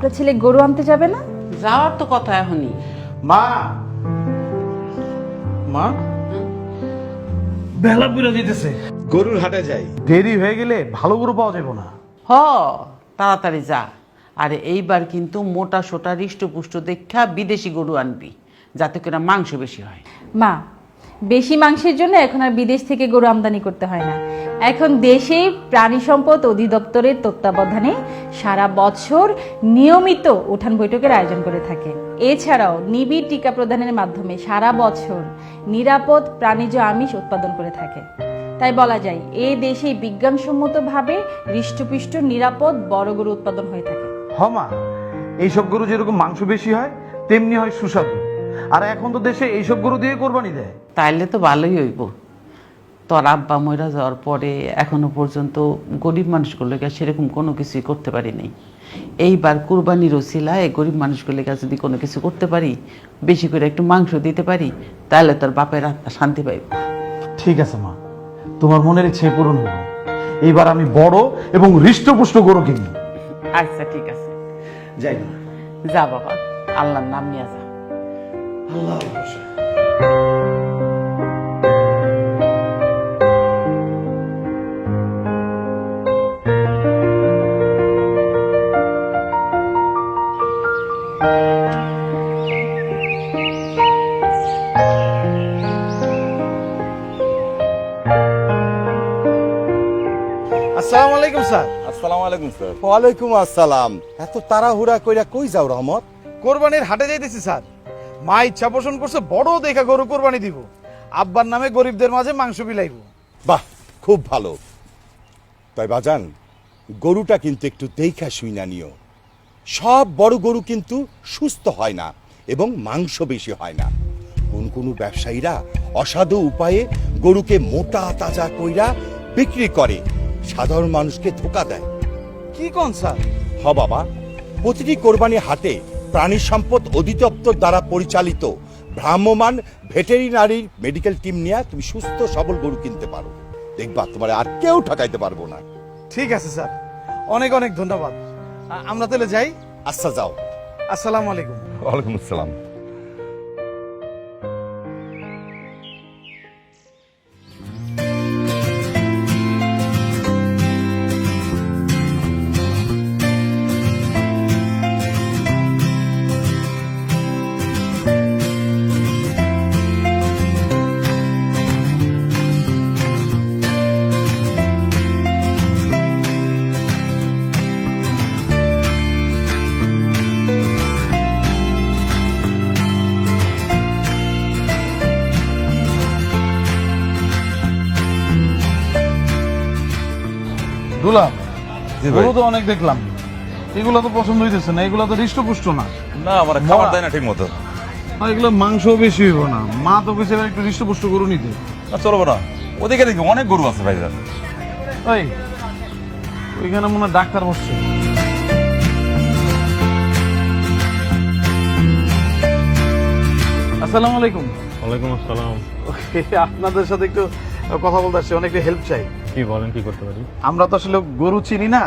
আপনার ছেলে গরু আনতে যাবে না? যাওয়ার তো কথা এখনই। মা মা বেলা পুরা দিতেছে, গরুর হাটে যাই, দেরি হয়ে গেলে ভালো গরু পাওয়া যাবে না। হ, তাড়াতাড়ি যা। আরে এইবার কিন্তু মোটা সোটা হৃষ্টপুষ্ট দেখা বিদেশি গরু আনবি, যাতে করে মাংস বেশি হয়। মা, বেশি মাংসের জন্য এখন আর বিদেশ থেকে গরু আমদানি করতে হয় না। এখন দেশে প্রাণী সম্পদ অধিদপ্তরের তত্ত্বাবধানে সারা বছর নিয়মিত উঠান বৈঠকের আয়োজন করে থাকে। এছাড়াও নিবিড় টিকা প্রদানের মাধ্যমে সারা বছর নিরাপদ প্রাণীজ আমিষ উৎপাদন করে থাকে। তাই বলা যায় এই দেশে বিজ্ঞানসম্মতভাবে হৃষ্টপুষ্ট নিরাপদ বড় গরু উৎপাদন হয়ে থাকে। মা, এইসব গরু যেরকম মাংস বেশি হয় তেমনি হয় সুস্বাদু। আর এখন তো দেশে এইসব গরু দিয়ে কোরবানি দেয়। তাইলে তো ভালোই হইব। তোর আব্বা মইরা যাওয়ার পরে এখনো পর্যন্ত গরিব মানুষগুলোকে সেরকম কোনো কিছুই করতে পারি নাই। এইবার কুরবানির ওসিলায় গরিব মানুষগুলোকে যদি কোনো কিছু করতে পারি, বেশি করে একটু মাংস দিতে পারি, তাহলে তোর বাপের আত্মা শান্তি পাইব। ঠিক আছে মা, তোমার মনের ইচ্ছে পূরণ হলো। এইবার আমি বড় এবং হৃষ্টপুষ্ট গরু কিনি। আচ্ছা ঠিক আছে, যাই না। যা বাবা, আল্লাহর নাম নিয়ে যা। আল্লাহ আসসালামু আলাইকুম স্যার। আসসালামু আলাইকুম স্যার। ওয়ালাইকুম আসসালাম। এত তাড়াহুড়া কইরা কই যাও রহমত? কোরবানির হাটে যাইতেছি স্যার। মা ইচ্ছা পোষণ করছে বড় দেখা গরু কোরবানি দিব, আব্বার নামে গরিবদের মাঝে মাংস বিলাইব। বাহ, খুব ভালো। তাই বাজান, গরুটা কিন্তু একটু দেখা শুইনা নিও। সব বড় গরু কিন্তু সুস্থ হয় না এবং মাংস বেশি হয় না। কোন কোন ব্যবসায়ীরা অসাধু উপায়ে গরুকে মোটা তাজা কইরা বিক্রি করে, সাধারণ মানুষকে ধোঁকা দেয়। কি কোন স্যার? বাবা, প্রতিটি কোরবানি হাটে প্রাণী সম্পদ অধিদপ্তর দ্বারা পরিচালিত ভ্রাম্যমাণ ভেটেরিনারি মেডিকেল টিম নিয়ে তুমি সুস্থ সবল গরু কিনতে পারো। দেখবা তোমার আর কেউ ঠকাইতে পারবো না। ঠিক আছে স্যার, অনেক অনেক ধন্যবাদ। আমরা তাহলে যাই। আচ্ছা, যাও। আসসালামু আলাইকুম। ওয়ালাইকুম আসসালাম। দুলাভ, গরু তো অনেক দেখলাম, এগুলো তো পছন্দ হইতেছে না। এগুলো তো হৃষ্টপুষ্ট না। না, আমার খাবার দেয় না ঠিক মতো। আর এগুলো মাংস বেশি হইব না। মা তো কইছে এবার একটু হৃষ্টপুষ্ট গরু নিতে। না, চলবো না। ওদিকে দেখি অনেক গরু আছে ভাইজান। ওই ওইখানে মনে হয় ডাক্তার বসছে। আসসালামু আলাইকুম। ওয়ালাইকুম আসসালাম। আপনাদের সাথে একটু কথা বলতে আসছি, অনেক হেল্প চাই। কি বলেন, কি করতে পারি? আমরা তো আসলে গরু চিনি না।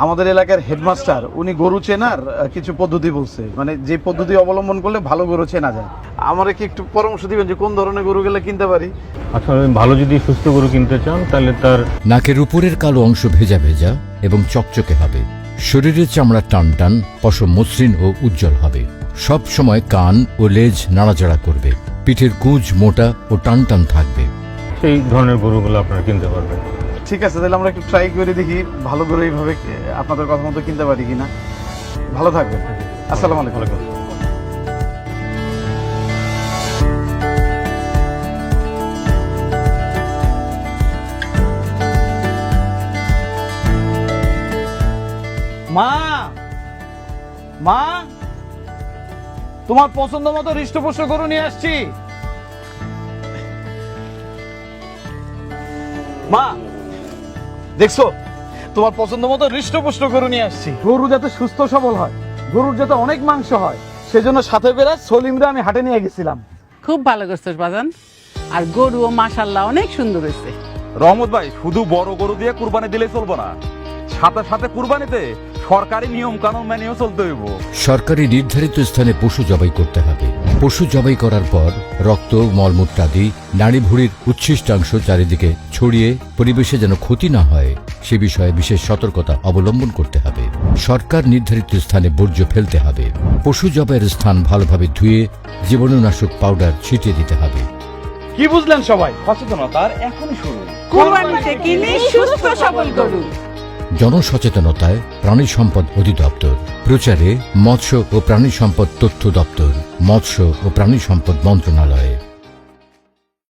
আমাদের এলাকার হেডমাস্টার উনি গরু চেনার কিছু পদ্ধতি বলছে, মানে যে পদ্ধতি অবলম্বন করলে ভালো গরু চেনা যায়। আমারে কি একটু পরামর্শ দিবেন যে কোন ধরনের গরু গেলে কিনতে পারি? আচ্ছা, ভালো যদি সুস্থ গরু কিনতে চান তাহলে তার নাকের উপরের কালো অংশ ভেজা ভেজা এবং চকচকে হবে। শরীরের চামড়া টান টান, পশম মসৃণ ও উজ্জ্বল হবে। সব সময় কান ও লেজ নাড়াচাড়া করবে। পিঠের কুঁজ মোটা ও টান টান থাকবে। সেই ধরনের গরুগুলো আপনারা কিনতে পারবেন। ঠিক আছে, তাহলে আমরা একটু ট্রাই করে দেখি ভালো করে এইভাবে আপনাদের কথা মতো কিনতে পারি কিনা। ভালো থাকবেন। আসসালামু আলাইকুম। মা, মা, তোমার পছন্দ মতো হৃষ্টপুষ্ট গরু নিয়ে আসছি। মা, দেখছো, তোমার পছন্দ মতো হৃষ্টপুষ্ট গরু নিয়ে আসছি। গরু যাতে সুস্থ সবল হয়, গরুর যাতে অনেক মাংস হয়, সেজন্য সাথে বেড়া সলিমরা আমি হাটে নিয়ে গেছিলাম। খুব ভালো করছিস বাজান। আর গরুও মাশাআল্লাহ অনেক সুন্দর হয়েছে। রহমত ভাই, শুধু বড় গরু দিয়ে কুরবানি দিলেই চলবো না, সাথে সাথে কুরবানিতে সরকারি নিয়ম কানুন মেনেও চলতে হইব। সরকারি নির্ধারিত স্থানে পশু জবাই করতে হবে। পশু জবাই করার পর রক্ত, মলমূত্রাদি, নাড়ি ভুঁড়ির উচ্ছিষ্টাংশ চারিদিকে ছড়িয়ে পরিবেশে যেন ক্ষতি না হয় সে বিষয়ে বিশেষ সতর্কতা অবলম্বন করতে হবে। সরকার নির্ধারিত স্থানে বর্জ্য ফেলতে হবে। পশু জবাইয়ের স্থান ভালোভাবে ধুয়ে জীবাণুনাশক পাউডার ছিটিয়ে দিতে হবে। কি বুঝলেন সবাই? সচেতনতার এখনই শুরু। কুরবানিতে কিনে সুস্থ সবল গরু। জনসচেতনতায় প্রাণী সম্পদ অধিদপ্তর, প্রচারে মৎস্য ও প্রাণী সম্পদ তথ্য দপ্তর, মৎস্য ও প্রাণী সম্পদ মন্ত্রণালয়।